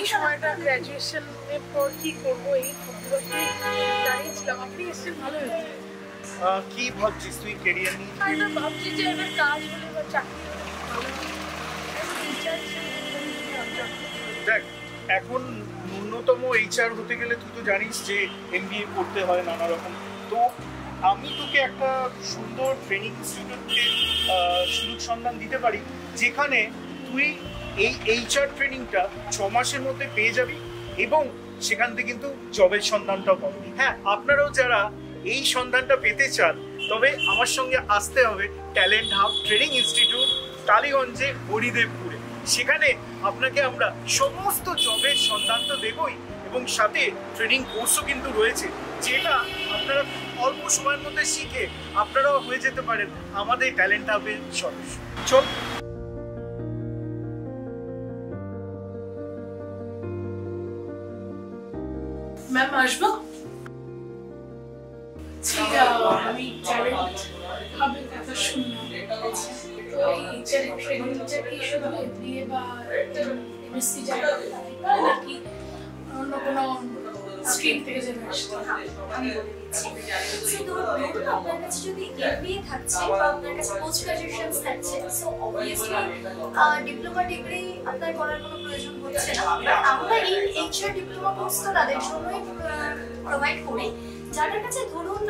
এই সময়টা গ্র্যাজুয়েশনের পর কি করবো এই দাঁড়িয়েছিলাম। আপনি এসেছেন ভালো হয়েছে। কি ভাবছিস তুই ক্যারিয়ার নিয়ে? আমি ভাবছি যে এবার কাজ হলে বা চাকরি হলে ভালো হবে। দেখ এখন ন্যূনতম এইচআর হতে গেলে তুই তো জানিস যে এমবিএ করতে হয় নানা রকম। তো আমি তোকে একটা সুন্দর ট্রেনিং ইনস্টিটিউটকে সুযোগ সন্ধান দিতে পারি যেখানে তুই এই এইচআর ট্রেনিংটা 6 মাসের মধ্যে পেয়ে যাবি এবং সেখান থেকে কিন্তু জবের সন্ধানটাও পাবি। হ্যাঁ, আপনারাও যারা এই সন্ধানটা পেতে চান তবে আমার সঙ্গে আসতে হবে ট্যালেন্ট হাব ট্রেনিং ইনস্টিটিউট, টালিগঞ্জে, হরিদেবপুরে। সেখানে আপনাকে আমরা সমস্ত জবের সন্ধান তো দেবই এবং সাথে ট্রেনিং কোর্সও কিন্তু রয়েছে, যেটা আপনারা অল্প সময়ের মধ্যে শিখে আপনারাও হয়ে যেতে পারেন আমাদের ট্যালেন্ট হাবের সদস্য। চল। ম্যাম আসবো? আমি ট্যালেন্ট হাবের কথা শুনলাম। তো এই এইচআর ট্রেনিংটা কি শুধু এমবিএ বা এমএসসি যারা নাকি অন্য কোনো স্ট্রিম থেকে যারা আসছে? আমি বলে দিচ্ছি। সো ধরুন আপনার কাছে যদি এমবিএ থাকছে বা আপনার কাছে পোস্ট গ্রাজুয়েশন থাকছে, সো অবভিয়াসলি ডিপ্লোমা ডিগ্রি আপনার করার কোনো প্রয়োজন হচ্ছে না। আমরা এই এইচআর ডিপ্লোমা কোর্সটা তাদের জন্যই প্রোভাইড করি যাদের কাছে ধরুন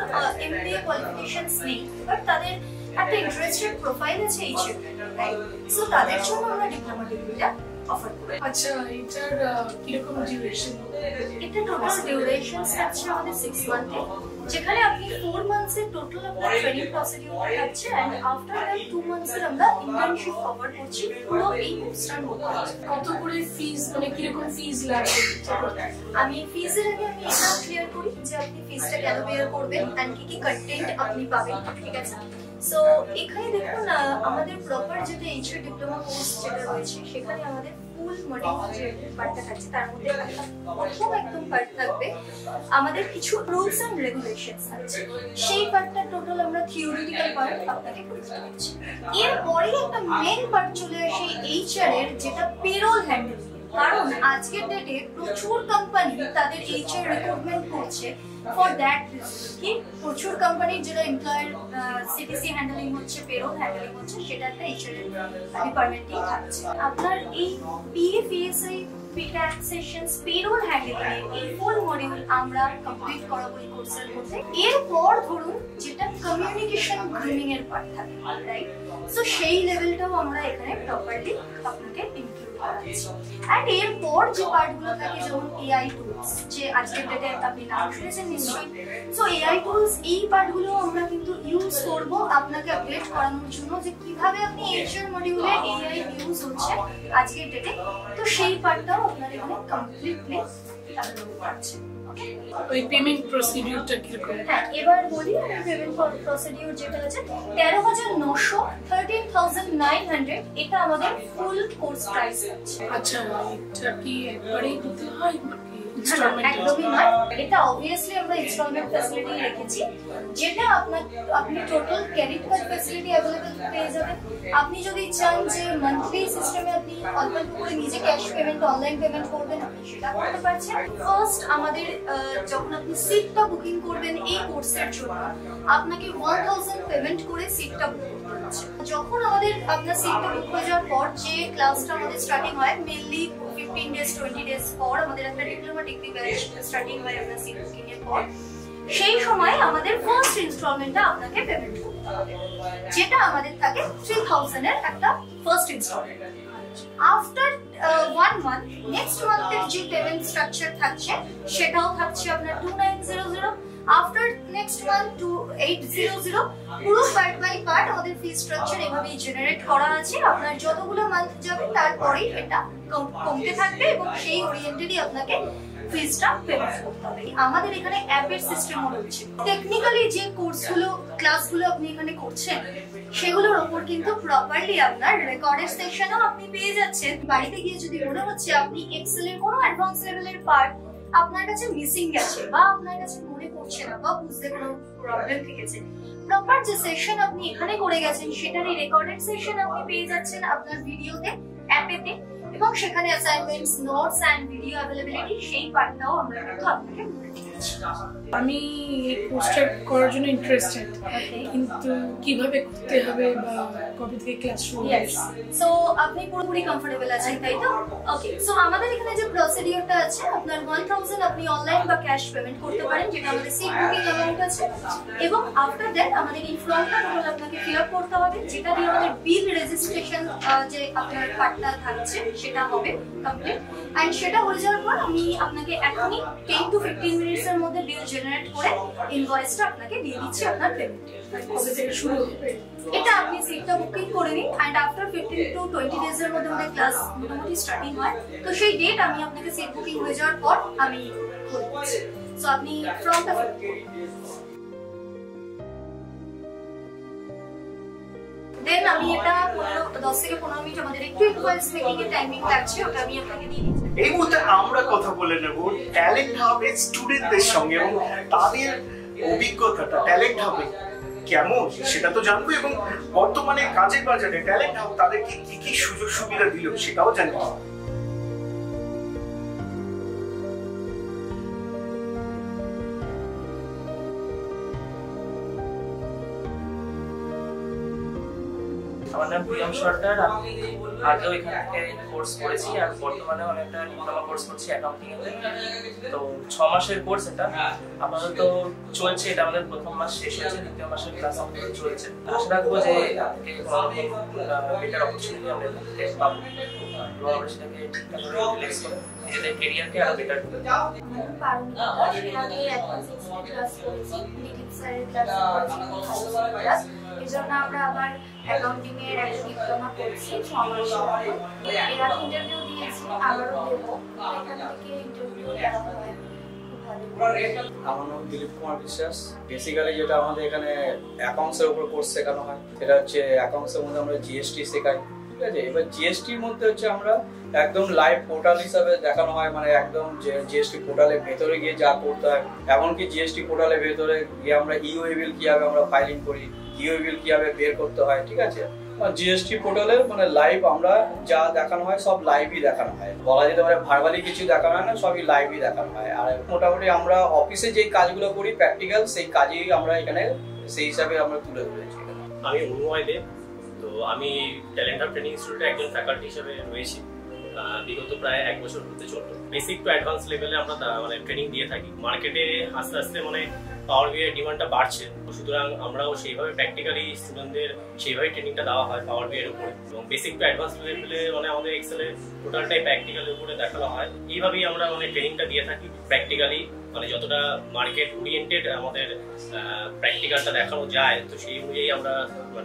এমবিএ কোয়ালিফিকেশনস নেই বাট তাদের একটা ইন্টারেস্টেড প্রোফাইল আছে এইচআর, রাইট? সো তাদের জন্য আমরা ডিপ্লোমা ডিগ্রিটা অফার করি। আচ্ছা, এটার কিরকম ডিউরেশন? এটা টোটাল ডিউরেশন থাকছে আমাদের 6 মান্থে, যেখানে আপনি 4 মান্থসের টোটাল আপনার ট্রেনিং প্রসিডিউর থাকছে এন্ড আফটার দ্যাট 2 মান্থসের আমরা ইন্টার্নশিপ কভার করছি পুরো এই কোর্সটার মধ্যে। কত করে ফিস, মানে কিরকম ফিস লাগবে? আমি ফিসের আগে আমি এটা ক্লিয়ার করি যে আপনি ফিসটা কেন বেয়ার করবেন এন্ড কি কি কন্টেন্ট আপনি পাবেন, ঠিক আছে? সো এখানে দেখুন আমাদের প্রপার যেটা এইচআর ডিপ্লোমা কোর্স যেটা রয়েছে সেখানে আমাদের ফুল মডিউল যে পার্টটা থাকছে তার মধ্যে প্রথম একদম পার্ট থাকবে আমাদের কিছু রুলস এন্ড রেগুলেশনস আছে। সেই পার্টটা টোটাল আমরা থিওরিটিক্যাল পার্ট আপনাকে পড়তে দিচ্ছি। এরপরে একটা মেইন পার্ট চলে আসে এইচআর এর, যেটা পেরোল হ্যান্ডেল। কারণ আজকের ডেটে প্রচুর কোম্পানি তাদের এইচআর রিক্রুটমেন্ট করছে ফর দ্যাট কি প্রচুর কোম্পানির যেটা এমপ্লয়ার সিটিসি হ্যান্ডলিং হচ্ছে, পেরোল হ্যান্ডলিং হচ্ছে, সেটা একটা এইচআর ডিপার্টমেন্টেই থাকছে। আপনার এই PF, ESI, taxation, payroll handling এই ফুল মডিউল আমরা কমপ্লিট করাবো এই কোর্সের মধ্যে। এরপর ধরুন যেটা কমিউনিকেশন গ্রুমিং এর পার্ট থাকে, রাইট? সো সেই লেভেলটাও আমরা এখানে প্রপারলি আপনাকে ইনক্লুড করাচ্ছি। এন্ড এরপর যে পার্টগুলো থাকে যেমন এআই টুলস, যে আজকের ডেটে আপনি নাম শুনেছেন নিশ্চয়ই। সো এআই টুলস এই পার্টগুলো আমরা কিন্তু ইউজ করব আপনাকে আপডেট করানোর জন্য যে কিভাবে আপনি এইচআর মডিউলে এআই ইউজ হচ্ছে আজকের ডেটে। তো সেই পার্টটাও আপনারা এখানে কমপ্লিটলি আপলোড করছেন। ওই পেমেন্ট প্রসিডিউরটা কিরকম? হ্যাঁ, এবার বলি পেমেন্ট প্রসিডিউর যেটা আছে 13,900 13,900 এটা আমাদের ফুল কোর্স প্রাইস আছে। আচ্ছা, এটা কি একবারেই দিতে হয় নাকি একদমই নয়, এটা অবভিয়াসলি আমরা ইনস্টলমেন্ট ফ্যাসিলিটি রেখেছি, যেটা আপনি total credit card facility available পেয়ে যাবেন। আপনি যদি চান যে মান্থলি সিস্টেমে আপনি অল্প অল্প করে নিজে ক্যাশ পেমেন্ট, অনলাইন পেমেন্ট করবেন, আপনি সেটা করতে পারছেন। ফার্স্ট আমাদের যখন আপনি সিটটা বুকিং করবেন এই কোর্সের জন্য আপনাকে 1000 পেমেন্ট করে সিটটা বুক করতে হচ্ছে। যখন আপনার সিটটা বুক হয়ে যাওয়ার পর যে ক্লাসটা আমাদের স্টার্টিং হয় মেইনলি 15 ডেজ 20 ডেজ পর আমাদের একটা ডিপ্লোমা ডিগ্রি ব্যাচ স্টার্টিং হয় আপনার সিট বুকিং এর পর। সেই সময় আমাদের ফার্স্ট ইনস্টলমেন্টটা আপনাকে পেমেন্ট করতে হবে, যেটা আমাদের থাকে 3000 এর একটা first instalment. After 1 month next মান্থের যে পেমেন্ট স্ট্রাকচার থাকছে সেটাও থাকছে আপনার 2900। After next month 2800। পুরো পার্ট বাই পার্ট আমাদের ফি স্ট্রাকচার এভাবেই জেনারেট করা আছে। আপনার যতগুলো মান্থ যাবে তারপরেই এটা কমতে থাকবে এবং সেই ওরিয়েন্টেডই আপনাকে ফিসটা পেমেন্ট করতে হবে। আমাদের এখানে অ্যাপের সিস্টেমও রয়েছে। টেকনিক্যালি যে কোর্সগুলো ক্লাসগুলো আপনি এখানে করছেন সেগুলোর উপর কিন্তু প্রপারলি আপনার রেকর্ডেড সেকশনও আপনি পেয়ে যাচ্ছেন। বাড়িতে গিয়ে যদি মনে হচ্ছে আপনি এক্সেল এর কোনো অ্যাডভান্স লেভেলের পার্ট আপনার কাছে মিসিং গেছে বা আপনার কাছে মনে পড়ছে না বা বুঝতে কোনো প্রবলেম থেকেছে, প্রপার যে সেশন আপনি এখানে করে গেছেন সেটারই রেকর্ডেড সেশন আপনি পেয়ে যাচ্ছেন আপনার ভিডিওতে, অ্যাপেতে। এবং সেখানে assignments, notes and video availability সেই পার্টটাও আমরা কিন্তু আপনাকে আমি এই কোর্সটা করার জন্য ইন্টারেস্টেড, কিন্তু কিভাবে করতে হবে বা কবে থেকে ক্লাস শুরু হবে? সো আপনি পুরোপুরি কমফোর্টেবল আছেন তাই তো? ওকে, সো আমাদের এখানে যে প্রসিডিওরটা আছে, আপনার 1000 আপনি অনলাইন বা ক্যাশ পেমেন্ট করতে পারেন, যেটা আমাদের সিট বুকিং অ্যামাউন্ট আছে, এবং আফটার দ্যাট আমাদের এই ফর্মটা টোটাল আপনাকে ফিল আপ করতে হবে, যেটা দিয়ে আমাদের বিল রেজিস্ট্রেশন যে আপনার কার্ডটা থাকছে সেটা হবে কমপ্লিট। অ্যান্ড সেটা হয়ে যাওয়ার পর আমি আপনাকে এখনই 10 to 15 মিনিটস এর মধ্যে বিল জেনারেট করে ইনভয়েসটা আপনাকে দিয়ে দিচ্ছি আপনার পেমেন্ট। কবে থেকে শুরু হবে? এটা আপনি সিটটা বুকিং করে নিন, অ্যান্ড আফটার 15 to 20 ডেজ এর মধ্যে আমাদের ক্লাস মোটামুটি স্টার্টিং হয়। তো সেই ডেট আমি আপনাকে সিট বুকিং হয়ে যাওয়ার পর আমি করে দিচ্ছি। সো আপনি ফর্মটা ফিল করুন। দেন আমি এটা 10 থেকে 15 মিনিট আমাদের একটু ইনভয়েস মেকিং এর টাইমিং লাগছে, ওটা আমি আপনাকে দিয়ে দিচ্ছি। এই মুহূর্তে আমরা কথা বলে নেব ট্যালেন্ট হাবের স্টুডেন্টদের সঙ্গে এবং তাদের অভিজ্ঞতাটা ট্যালেন্ট হাবে কেমন সেটা তো জানবো, এবং বর্তমানে কাজের বাজারে ট্যালেন্ট হাব তাদেরকে কি কি সুযোগ সুবিধা দিল সেটাও জানবো। আমার নাম প্রিয়ম সরকার। আমি আগেও এখান থেকে কোর্স করেছি আর বর্তমানেও আমি একটা ডিপ্লোমা কোর্স করছি অ্যাকাউন্টিং এ। তো 6 মাসের কোর্স এটা আপাতত চলছে, এটা আমাদের প্রথম মাস শেষ হয়েছে, দ্বিতীয় মাসের ক্লাস আমাদের চলছে। আশা রাখবো যে বেটার অপরচুনিটি আমরা পাবো এবং আমরা সেটাকে ঠিকঠাক করে ইউটিলাইজ করে নিজেদের ক্যারিয়ারকে আরো বেটার করে এজন্য আমরা আবার অ্যাকাউন্টিং এর একটা ডিপ্লোমা করছি 6 মাস। এর আগে ইন্টারভিউ দিয়েছি, আবারও দেব। এখান থেকে ইন্টারভিউ দেওয়া হয়। আমার নাম দিলীপ কুমার বিশ্বাস। বেসিক্যালি যেটা আমাদের এখানে অ্যাকাউন্টসের উপর কোর্স শেখানো হয়, সেটা হচ্ছে অ্যাকাউন্টসের মধ্যে আমরা জিএসটি শেখাই, ঠিক আছে। এবার জিএসটির মধ্যে হচ্ছে আমরা একদম লাইভ পোর্টাল হিসাবে দেখানো হয়, মানে একদম যে জিএসটি পোর্টালের ভেতরে গিয়ে যা করতে হয়, এমনকি জিএসটি পোর্টালের ভেতরে গিয়ে আমরা ইওএ বিল কিভাবে আমরা ফাইলিং করি, ইওএ বিল কিভাবে বের করতে হয়, ঠিক আছে। জিএসটি পোর্টালে মানে লাইভ আমরা যা দেখানো হয় সব লাইভই দেখানো হয়, বলা যেতে পারে ভার্বালি কিছু দেখানো হয় না, সবই লাইভই দেখানো হয়। আর মোটামুটি আমরা অফিসে যেই কাজগুলো করি প্র্যাকটিক্যাল, সেই কাজই আমরা এখানে সেই হিসাবে আমরা তুলে ধরেছি। আমি অনুময় দেব। তো আমি ট্যালেন্ট হাব ট্রেনিং ইনস্টিটিউটে একজন ফ্যাকাল্টি হিসেবে রয়েছি বিগত প্রায় 1 বছর হতে চলল। বেসিক টু অ্যাডভান্স লেভেলে আমরা মানে ট্রেনিং দিয়ে থাকি। মার্কেটে আস্তে আস্তে মানে পাওয়ার বিআই এর ডিমান্ডটা বাড়ছে, সুতরাং আমরাও সেইভাবে প্র্যাকটিক্যালি স্টুডেন্টদের সেইভাবে ট্রেনিংটা দেওয়া হয় পাওয়ার বিআই এর উপরে, এবং বেসিক টু অ্যাডভান্স লেভেলে মানে আমাদের এক্সেলের টোটালটাই প্র্যাকটিক্যালের উপরে দেখানো হয়। এইভাবেই আমরা মানে ট্রেনিংটা দিয়ে থাকি প্র্যাকটিক্যালি, মানে যতটা মার্কেট ওরিয়েন্টেড আমাদের প্র্যাকটিক্যালটা দেখানো যায়, তো সেই অনুযায়ী আমরা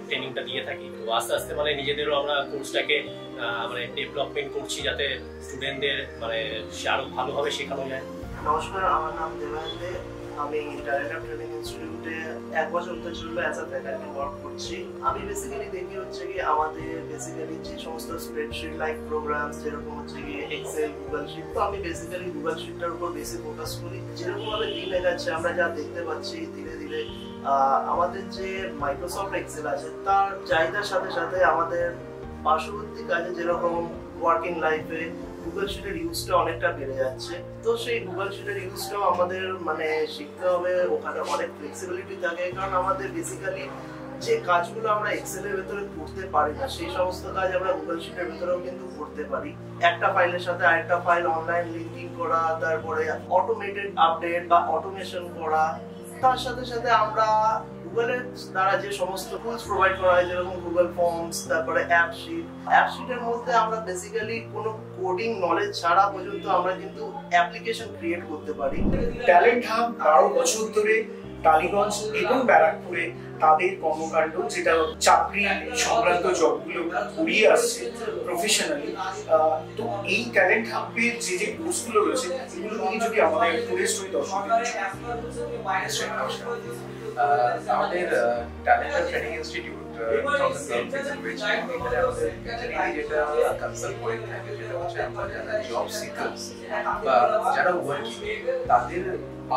ট্রেনিংটা দিয়ে থাকি। তো আস্তে আস্তে মানে নিজেদেরও আমরা কোর্সটাকে মানে ডেভেলপমেন্ট করছি, যাতে স্টুডেন্টদের মানে আরো ভালোভাবে শেখানো যায়। নমস্কার, আমার নাম দেবানন্দ। আমি ট্যালেন্ট হাব ট্রেনিং ইনস্টিটিউটে 1 বছর হতে চললো অ্যাজ আ ফ্যাকাল্টি ওয়ার্ক করছি। আমি বেসিক্যালি দেখি হচ্ছে কি আমাদের বেসিক্যালি যে সমস্ত স্প্রেডশিট লাইক প্রোগ্রামস, যেরকম হচ্ছে কি এক্সেল, গুগল শিট, তো আমি বেসিক্যালি গুগল শিটটার উপর বেশি ফোকাস করি। যেরকম ভাবে দিন এগাচ্ছে আমরা যা দেখতে পাচ্ছি ধীরে ধীরে আমাদের যে মাইক্রোসফট এক্সেল আছে তার চাহিদার সাথে সাথে আমাদের পার্শ্ববর্তী কাজে যেরকম ওয়ার্কিং লাইফে গুগল শিটের ইউজটা অনেকটা বেড়ে যাচ্ছে। তো সেই গুগল শিটের ইউজটাও আমাদের মানে শিখতে হবে। ওখানে অনেক ফ্লেক্সিবিলিটি থাকে, কারণ আমাদের বেসিক্যালি যে কাজগুলো আমরা এক্সেলের ভেতরে করতে পারি না সেই সমস্ত কাজ আমরা গুগল শিটের ভেতরেও কিন্তু করতে পারি। একটা ফাইলের সাথে আরেকটা ফাইল অনলাইন লিঙ্কিং করা, তারপরে অটোমেটেড আপডেট বা অটোমেশন করা, তার সাথে সাথে আমরা গুগলের দ্বারা যে সমস্ত টুলস প্রোভাইড করা হয় যেরকম গুগল ফর্মস, তারপরে অ্যাপশিটের মধ্যে আমরা বেসিক্যালি কোনো কোডিং নলেজ ছাড়া পর্যন্ত আমরা কিন্তু অ্যাপ্লিকেশন ক্রিয়েট করতে পারি। ট্যালেন্ট হাব 12 বছর ধরে টালিগঞ্জ এবং ব্যারাকপুরে তাদের কর্মকাণ্ড, যেটা চাকরি সংক্রান্ত জবগুলো করিয়ে আসছে প্রফেশনালি। তো এই ট্যালেন্ট হাবের যে কোর্সগুলো রয়েছে এগুলো নিয়ে যদি আমাদের টুরিস্ট আমাদের talent hub training institute 2012 which এখানে আমাদের জেনারেলি যেটা কনসাল্ট পয়েন্ট থাকে যেটা হচ্ছে আমরা যারা জব সিকার্স বা যারা ওয়ার্কিং তাদের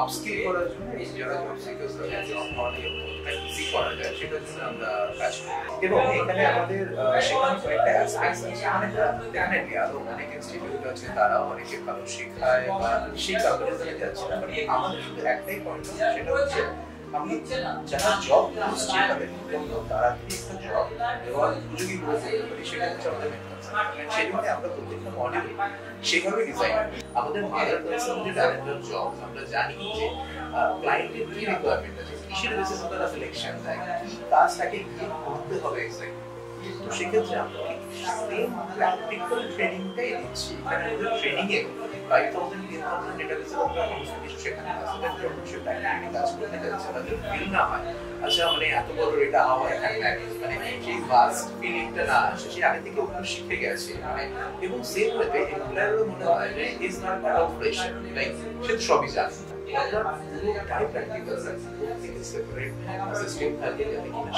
আপস্কিল করার জন্য যারা জব সিকার্স তাদের জব পাওয়াটা ইজি করা যায় সেটার জন্য আমরা কাজ করি এবং এখানে আমাদের শেখানোর কয়েকটা অ্যাসপেক্টস আছে মানে ডেফিনেটলি আরো অনেক ইনস্টিটিউট আছে তারাও অনেকে ভালো শেখায় বা সেই কালচারে যাচ্ছে না আমাদের শুধু একটাই পয়েন্ট সেটা হচ্ছে আমি যারা জব করছে তাদের তাড়াতাড়ি একটা জব দেওয়ার উপযোগী করে ফেলতে পারি সেটা হচ্ছে আমাদের মেন কনসেপ্ট সেই জন্য আমরা প্রত্যেকটা মডেল সেভাবে ডিজাইন করি আমাদের মাদার পার্সন যে ডাইরেক্টর জব আমরা জানি যে ক্লায়েন্টের কি রিকোয়ারমেন্ট আছে কিসের বেসিসে তারা সিলেকশন দেয় কি কাজটাকে কি করতে হবে এক্স্যাক্টলি তো সেক্ষেত্রে আমরা সেম প্র্যাকটিক্যাল ট্রেনিংটাই দিচ্ছি এখানে আমাদের ট্রেনিংয়ে 5,000 10,000 ডেটাবেসে আমরা সমস্ত কিছু শেখানো আছে যখন সে প্র্যাকটিক্যালি কাজ করতে যাচ্ছে তাদের ফিল না হয় আচ্ছা মানে এত বড় ডেটা হয় মানে সেই ভাস্ট ফিলিংটা না আসে সে আগে থেকে ওগুলো শিখে গেছে মানে এবং সেম ওয়েতে এমপ্লয়ারও মনে হয় যে is not part of fresher like সে তো সবই জানে আমরা পুরোটাই প্র্যাকটিক্যাল থেকে সেপারেট সিস্টেম থাকে যাতে কিনা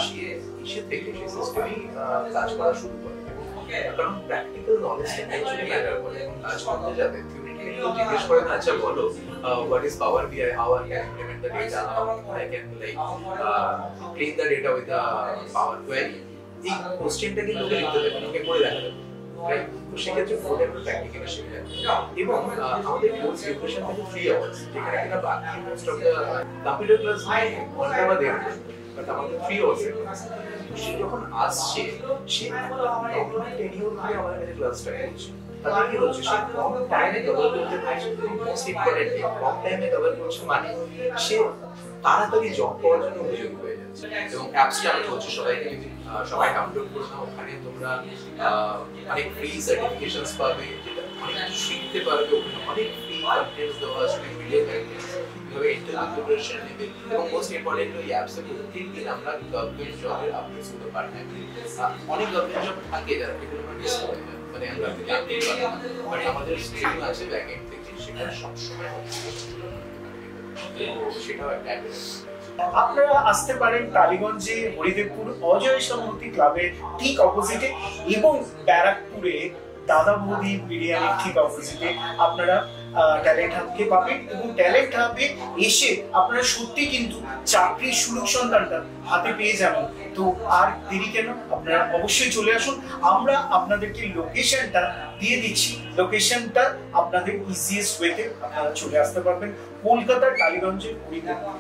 সে থেকে সেই সিস্টেমেই কাজ করা শুরু করে কারণ প্র্যাকটিক্যাল নলেজটা অ্যাকচুয়ালি ম্যাটার করে এবং কাজ করতে যাবে থিওরিটিক্যালি জিজ্ঞেস করে না আচ্ছা বলো what is Power BI, how I can implement the data, how I can like clean the data with the Power Query এই কোশ্চেনটা কিন্তু লিখতে দেবে ওকে করে দেখা যাবে রাইট তো সেক্ষেত্রে পুরোটা আমরা প্র্যাকটিক্যালি শিখে এবং আমাদের কোর্স ডিউরেশন থাকে 3 আওয়ার্স যেখানে কিনা বাকি most of the computer class ঘন্টা বা দেড় বাট আমাদের 3 আওয়ার্স সে যখন আসছে সে নর্মাল টেনিওর দিয়ে আমাদের কাছে ক্লাসটা করছে তাহলে কি হচ্ছে সে কম টাইমে কভার করতে পারছে মোস্ট ইম্পর্টেন্টলি কম টাইমে কভার করছে মানে সে তাড়াতাড়ি জব পাওয়ার জন্য উপযোগী হয়ে যাচ্ছে এবং অ্যাপসটা আমি বলছি সবাইকে সবাই ডাউনলোড করে নাও ওখানে তোমরা অনেক ফ্রি সার্টিফিকেশনস পাবে যেটা অনেক কিছু শিখতে পারবে অনেক ফ্রি কন্টেন্টস দেওয়া আছে ভিডিও কন্টেন্টস কিভাবে ইন্টারভিউ প্রিপারেশন নেবে এবং মোস্ট ইম্পর্টেন্টলি ওই অ্যাপসে প্রত্যেকদিন আমরা গভর্নমেন্ট জবের আপডেটস গুলো পাঠাই অনেক গভর্নমেন্ট জব থাকে যারা এগুলো মিস করে যায় মানে আমরা জানতেই পারি না বাট আমাদের স্ট্রিম আছে ব্যাকএন্ড থেকে সেটা সবসময় সেটাও একটা আপনারা আসতে পারেন টালিগঞ্জে হরিদেবপুর অজয় সম্মতি ক্লাবের ঠিক অপোজিটে এবং ব্যারাকপুরে দাদা বৌদি বিরিয়ানির ঠিক অপোজিটে আপনারা ট্যালেন্ট হাবকে পাবেন এবং ট্যালেন্ট হাবে এসে আপনারা সত্যি কিন্তু চাকরির সুযোগ সন্ধানটা হাতে পেয়ে যাবেন তো আর দেরি কেন আপনারা অবশ্যই চলে আসুন আমরা আপনাদেরকে লোকেশনটা দিয়ে দিচ্ছি লোকেশনটা আপনাদের ইজিয়েস্ট ওয়েতে আপনারা চলে আসতে পারবেন কলকাতার টালিগঞ্জের হরিদেবপুর